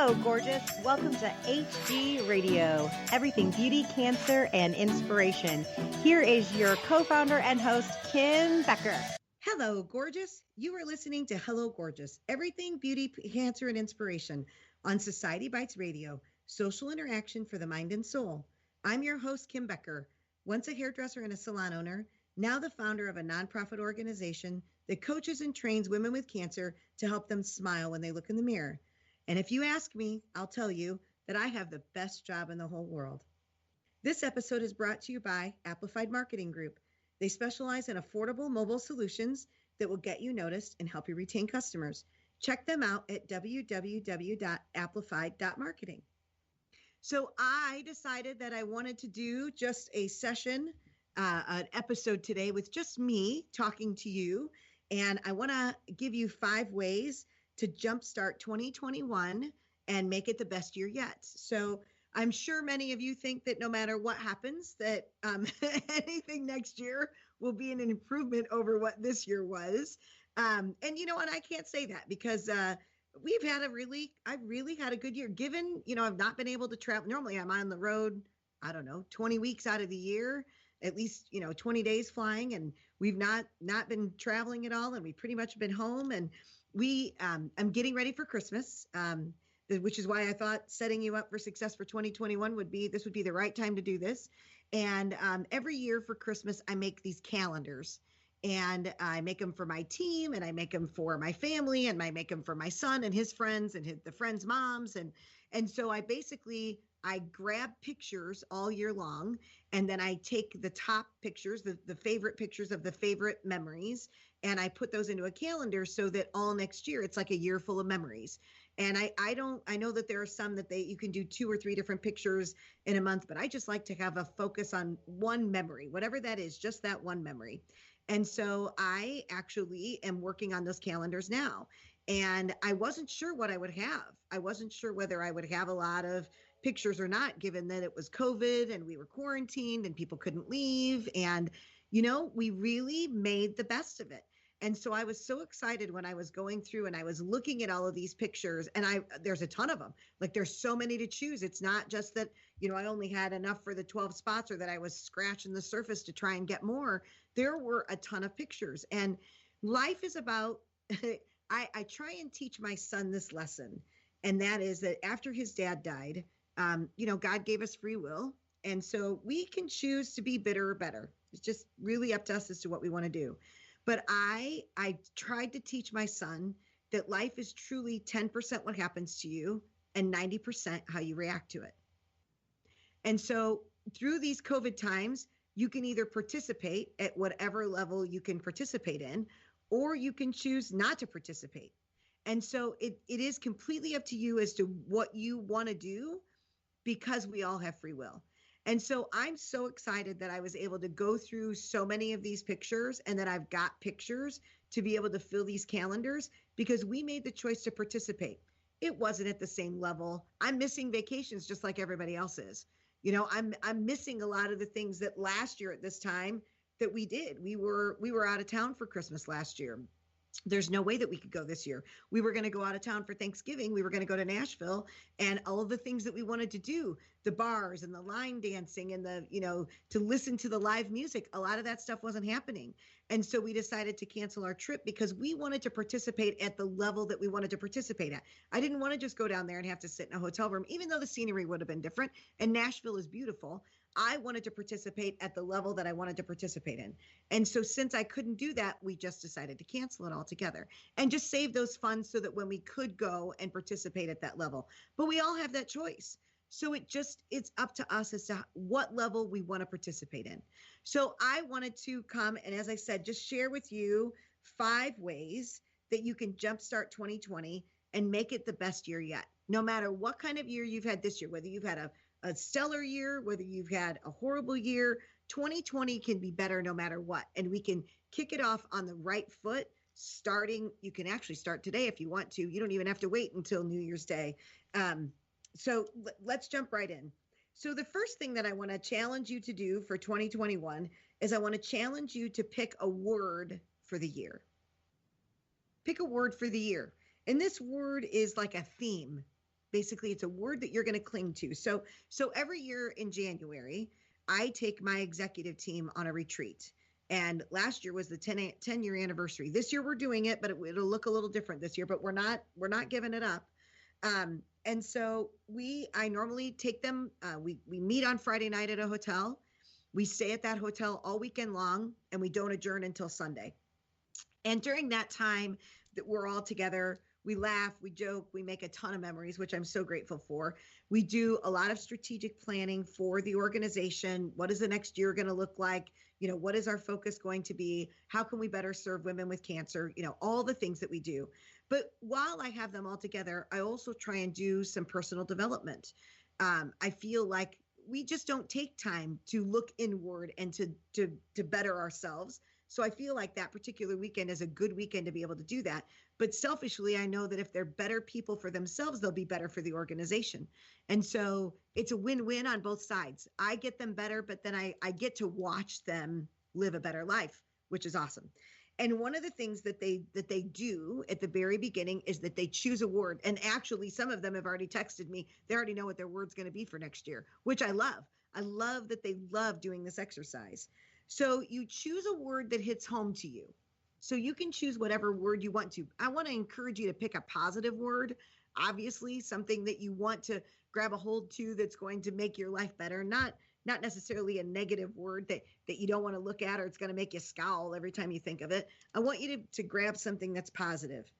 Hello, gorgeous. Welcome to HG Radio, everything beauty, cancer, and inspiration. Here is your co-founder and host, Kim Becker. Hello, gorgeous. You are listening to Hello, Gorgeous, everything beauty, cancer, and inspiration on Society Bites Radio, social interaction for the mind and soul. I'm your host, Kim Becker, once a hairdresser and a salon owner, now the founder of a nonprofit organization that coaches and trains women with cancer to help them smile when they look in the mirror. And if you ask me, I'll tell you that I have the best job in the whole world. This episode is brought to you by Amplified Marketing Group. They specialize in affordable mobile solutions that will get you noticed and help you retain customers. Check them out at www.amplified.marketing. So I decided that I wanted to do just a session, an episode today with just me talking to you. And I want to give you 5 ways to jumpstart 2021 and make it the best year yet. So I'm sure many of you think that no matter what happens, that anything next year will be an improvement over what this year was. And I can't say that because I've really had a good year. Given, I've not been able to travel. Normally I'm on the road, 20 weeks out of the year, at least, 20 days flying, and we've not been traveling at all. And we've pretty much been home, and I'm getting ready for Christmas, which is why I thought setting you up for success for 2021 would be the right time to do this. And every year for Christmas, I make these calendars, and I make them for my team, and I make them for my family, and I make them for my son and his friends and the friends' moms. And so I grab pictures all year long, and then I take the top pictures, the favorite pictures of the favorite memories, and I put those into a calendar so that all next year it's like a year full of memories. And I know that there are some that you can do 2 or 3 different pictures in a month, but I just like to have a focus on one memory, whatever that is, just that one memory. And so I actually am working on those calendars now. And I wasn't sure what I would have. I wasn't sure whether I would have a lot of pictures or not, given that it was COVID and we were quarantined and people couldn't leave. And, we really made the best of it. And so I was so excited when I was going through and I was looking at all of these pictures, and there's a ton of them. Like, there's so many to choose. It's not just that, I only had enough for the 12 spots, or that I was scratching the surface to try and get more. There were a ton of pictures, and life is about, I try and teach my son this lesson. And that is that after his dad died, God gave us free will. And so we can choose to be bitter or better. It's just really up to us as to what we want to do. But I tried to teach my son that life is truly 10% what happens to you and 90% how you react to it. And so through these COVID times, you can either participate at whatever level you can participate in, or you can choose not to participate. And so it is completely up to you as to what you want to do, because we all have free will. And so I'm so excited that I was able to go through so many of these pictures, and that I've got pictures to be able to fill these calendars, because we made the choice to participate. It wasn't at the same level. I'm missing vacations just like everybody else is. I'm missing a lot of the things that last year at this time that we did. We were out of town for Christmas last year. There's no way that we could go this year. We were going to go out of town for Thanksgiving. We were going to go to Nashville, and all of the things that we wanted to do, the bars and the line dancing and to listen to the live music, a lot of that stuff wasn't happening. And so we decided to cancel our trip because we wanted to participate at the level that we wanted to participate at. I didn't want to just go down there and have to sit in a hotel room, even though the scenery would have been different. And Nashville is beautiful. I wanted to participate at the level that I wanted to participate in. And so since I couldn't do that, we just decided to cancel it altogether and just save those funds so that when we could go and participate at that level. But we all have that choice. So it's up to us as to what level we want to participate in. So I wanted to come and, as I said, just share with you 5 ways that you can jumpstart 2020 and make it the best year yet. No matter what kind of year you've had this year, whether you've had a stellar year, whether you've had a horrible year, 2020 can be better no matter what. And we can kick it off on the right foot. You can actually start today if you want to. You don't even have to wait until New Year's Day. So let's jump right in. So the first thing that I want to challenge you to do for 2021 is I want to challenge you to pick a word for the year. Pick a word for the year. And this word is like a theme. Basically, it's a word that you're going to cling to. So every year in January, I take my executive team on a retreat. And last year was the 10-year anniversary. This year we're doing it, but it'll look a little different this year, but we're not giving it up. And so I normally take them, we meet on Friday night at a hotel. We stay at that hotel all weekend long, and we don't adjourn until Sunday. And during that time that we're all together, we laugh, we joke, we make a ton of memories, which I'm so grateful for. We do a lot of strategic planning for the organization. What is the next year going to look like? What is our focus going to be? How can we better serve women with cancer? All the things that we do. But while I have them all together, I also try and do some personal development. I feel like we just don't take time to look inward and to better ourselves. So I feel like that particular weekend is a good weekend to be able to do that. But selfishly, I know that if they're better people for themselves, they'll be better for the organization. And so it's a win-win on both sides. I get them better, but then I get to watch them live a better life, which is awesome. And one of the things that they do at the very beginning is that they choose a word. And actually, some of them have already texted me. They already know what their word's going to be for next year, which I love. I love that they love doing this exercise. So you choose a word that hits home to you. So you can choose whatever word you want to. I want to encourage you to pick a positive word, obviously something that you want to grab a hold to that's going to make your life better, not necessarily a negative word that you don't want to look at or it's going to make you scowl every time you think of it. I want you to grab something that's positive.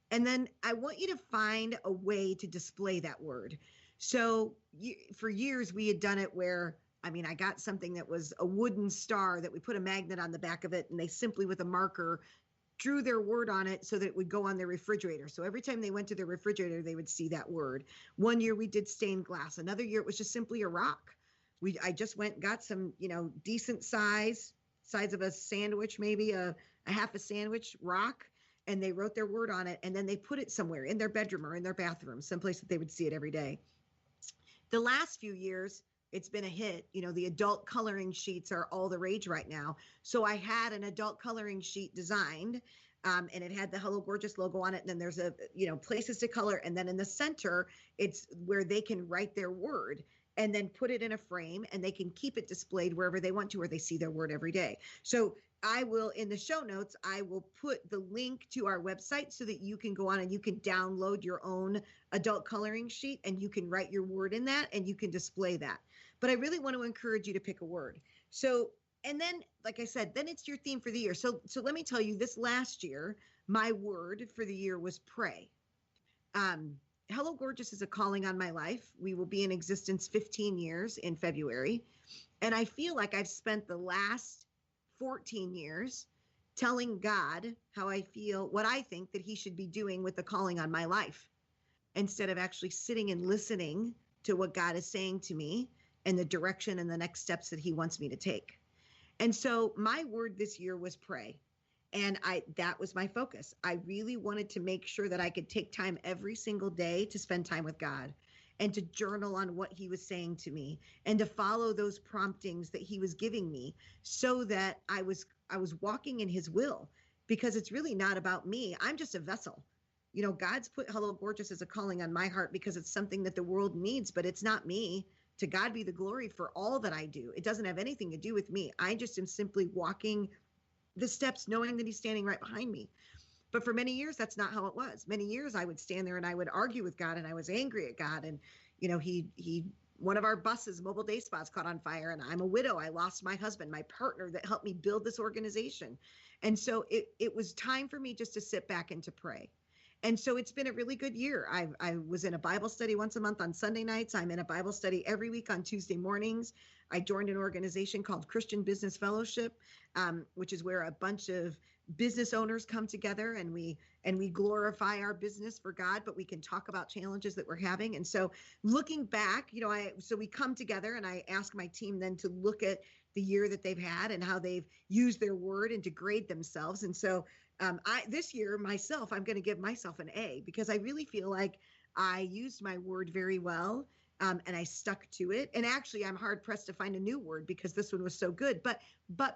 And then I want you to find a way to display that word. So for years, we had done it where I got something that was a wooden star that we put a magnet on the back of it, and they simply with a marker drew their word on it so that it would go on their refrigerator. So every time they went to their refrigerator, they would see that word. One year we did stained glass. Another year it was just simply a rock. I just went and got some, decent size of a sandwich, maybe a half a sandwich rock, and they wrote their word on it, and then they put it somewhere in their bedroom or in their bathroom, someplace that they would see it every day. The last few years, it's been a hit. The adult coloring sheets are all the rage right now. So I had an adult coloring sheet designed, and it had the Hello Gorgeous logo on it. And then there's places to color. And then in the center, it's where they can write their word and then put it in a frame, and they can keep it displayed wherever they want to, where they see their word every day. So I will, in the show notes, I will put the link to our website so that you can go on and you can download your own adult coloring sheet, and you can write your word in that and you can display that. But I really want to encourage you to pick a word. So, and then, like I said, then it's your theme for the year. So let me tell you, this last year, my word for the year was pray. Hello Gorgeous is a calling on my life. We will be in existence 15 years in February. And I feel like I've spent the last 14 years telling God how I feel, what I think that he should be doing with the calling on my life, instead of actually sitting and listening to what God is saying to me and the direction and the next steps that he wants me to take. And so my word this year was pray. And that was my focus. I really wanted to make sure that I could take time every single day to spend time with God and to journal on what he was saying to me and to follow those promptings that he was giving me, so that I was walking in his will, because it's really not about me. I'm just a vessel. God's put Hello Gorgeous as a calling on my heart because it's something that the world needs, but it's not me. To God be the glory for all that I do. It doesn't have anything to do with me. I just am simply walking the steps, knowing that he's standing right behind me. But for many years, that's not how it was. Many years I would stand there and I would argue with God, and I was angry at God. And, one of our buses, Mobile Day Spas, caught on fire, and I'm a widow. I lost my husband, my partner that helped me build this organization. And so it was time for me just to sit back and to pray. And so it's been a really good year. I was in a Bible study once a month on Sunday nights. I'm in a Bible study every week on Tuesday mornings. I joined an organization called Christian Business Fellowship, which is where a bunch of business owners come together, and we glorify our business for God, but we can talk about challenges that we're having. And so looking back, so we come together, and I ask my team then to look at the year that they've had and how they've used their word and to grade themselves. And so this year myself, I'm going to give myself an A, because I really feel like I used my word very well. And I stuck to it. And actually, I'm hard pressed to find a new word because this one was so good. But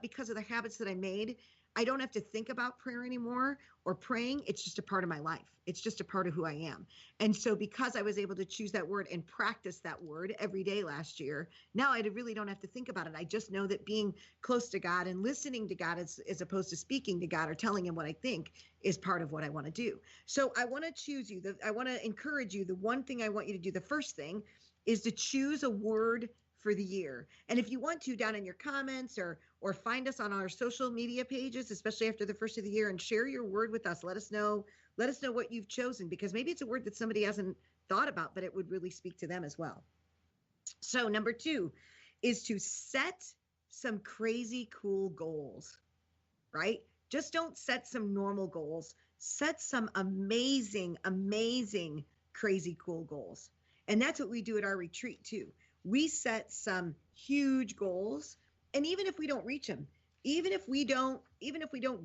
because of the habits that I made, I don't have to think about prayer anymore or praying. It's just a part of my life. It's just a part of who I am. And so because I was able to choose that word and practice that word every day last year, now I really don't have to think about it. I just know that being close to God and listening to God as opposed to speaking to God or telling him what I think is part of what I want to do. So I want to choose you. I want to encourage you. The one thing I want you to do, the first thing is to choose a word for the year. And if you want to, down in your comments or find us on our social media pages, especially after the first of the year, and share your word with us. Let us know what you've chosen, because maybe it's a word that somebody hasn't thought about, but it would really speak to them as well. So number 2 is to set some crazy cool goals, right? Just don't set some normal goals. Set some amazing, amazing, crazy cool goals. And that's what we do at our retreat too. We set some huge goals, and even if we don't reach them, even if we don't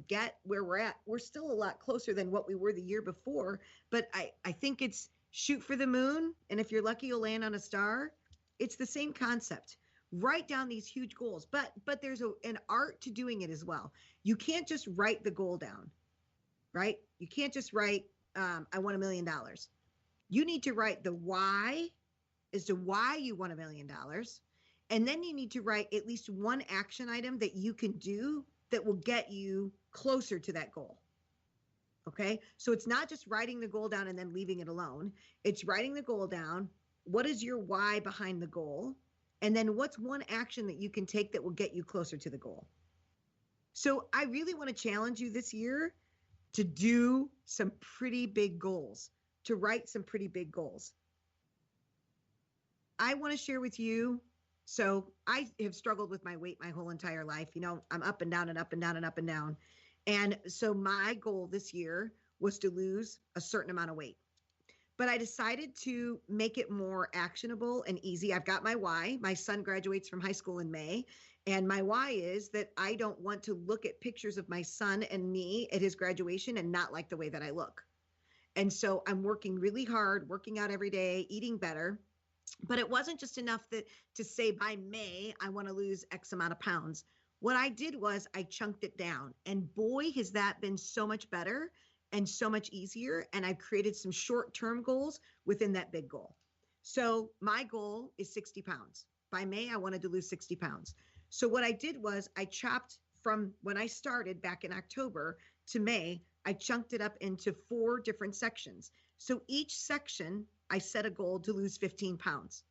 get where we're at, we're still a lot closer than what we were the year before. But I think it's shoot for the moon, and if you're lucky, you'll land on a star. It's the same concept. Write down these huge goals, but there's an art to doing it as well. You can't just write the goal down, right? You can't just write, I want $1 million. You need to write the why as to why you want $1 million. And then you need to write at least one action item that you can do that will get you closer to that goal. Okay. So it's not just writing the goal down and then leaving it alone. It's writing the goal down. What is your why behind the goal? And then what's one action that you can take that will get you closer to the goal? So I really want to challenge you this year to do some pretty big goals, to write some pretty big goals. I want to share with you. So I have struggled with my weight my whole entire life. You know, I'm up and down and up and down and up and down. And so my goal this year was to lose a certain amount of weight. But I decided to make it more actionable and easy. I've got my why. My son graduates from high school in May. And my why is that I don't want to look at pictures of my son and me at his graduation and not like the way that I look. And so I'm working really hard, working out every day, eating better. But it wasn't just enough to say by May, I want to lose X amount of pounds. What I did was I chunked it down. And boy, has that been so much better and so much easier. And I've created some short-term goals within that big goal. So my goal is 60 pounds. By May, I wanted to lose 60 pounds. So what I did was I chopped from when I started back in October to May, I chunked it up into 4 different sections. So each section, I set a goal to lose 15 pounds.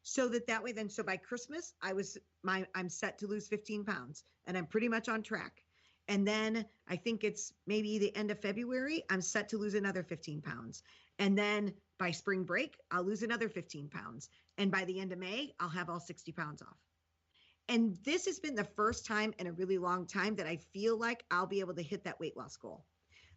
So that way then, so by Christmas, I'm set to lose 15 pounds, and I'm pretty much on track. And then I think it's maybe the end of February, I'm set to lose another 15 pounds. And then by spring break, I'll lose another 15 pounds. And by the end of May, I'll have all 60 pounds off. And this has been the first time in a really long time that I feel like I'll be able to hit that weight loss goal.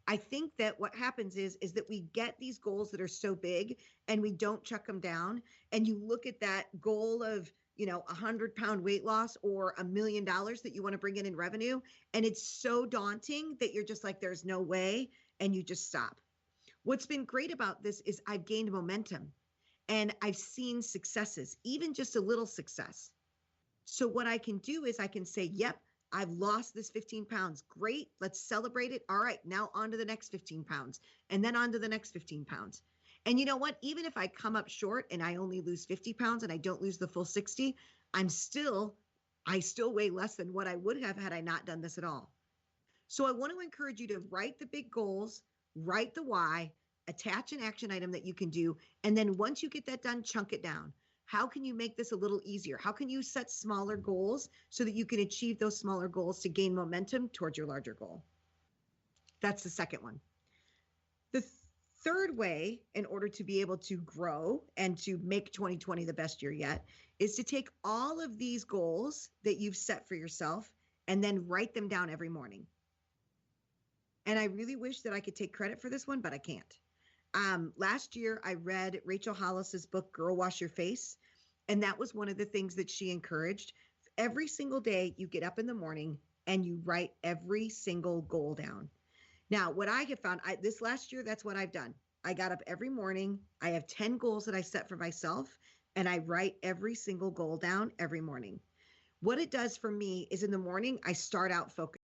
I think that what happens is that we get these goals that are so big and we don't chuck them down. And you look at that goal of, 100-pound weight loss or $1 million that you want to bring in revenue. And it's so daunting that you're just like, there's no way. And you just stop. What's been great about this is I've gained momentum and I've seen successes, even just a little success. So what I can do is I can say, yep, I've lost this 15 pounds. Great. Let's celebrate it. All right. Now on to the next 15 pounds and then on to the next 15 pounds. And you know what? Even if I come up short and I only lose 50 pounds and I don't lose the full 60, I still weigh less than what I would have had I not done this at all. So I want to encourage you to write the big goals, write the why, attach an action item that you can do. And then once you get that done, chunk it down. How can you make this a little easier? How can you set smaller goals so that you can achieve those smaller goals to gain momentum towards your larger goal? That's the second one. The third way, in order to be able to grow and to make 2020 the best year yet, is to take all of these goals that you've set for yourself and then write them down every morning. And I really wish that I could take credit for this one, but I can't. Last year, I read Rachel Hollis's book, Girl Wash Your Face. And that was one of the things that she encouraged. Every single day, you get up in the morning and you write every single goal down. Now, what I have found, this last year, that's what I've done. I got up every morning. I have 10 goals that I set for myself, and I write every single goal down every morning. What it does for me is in the morning, I start out focused.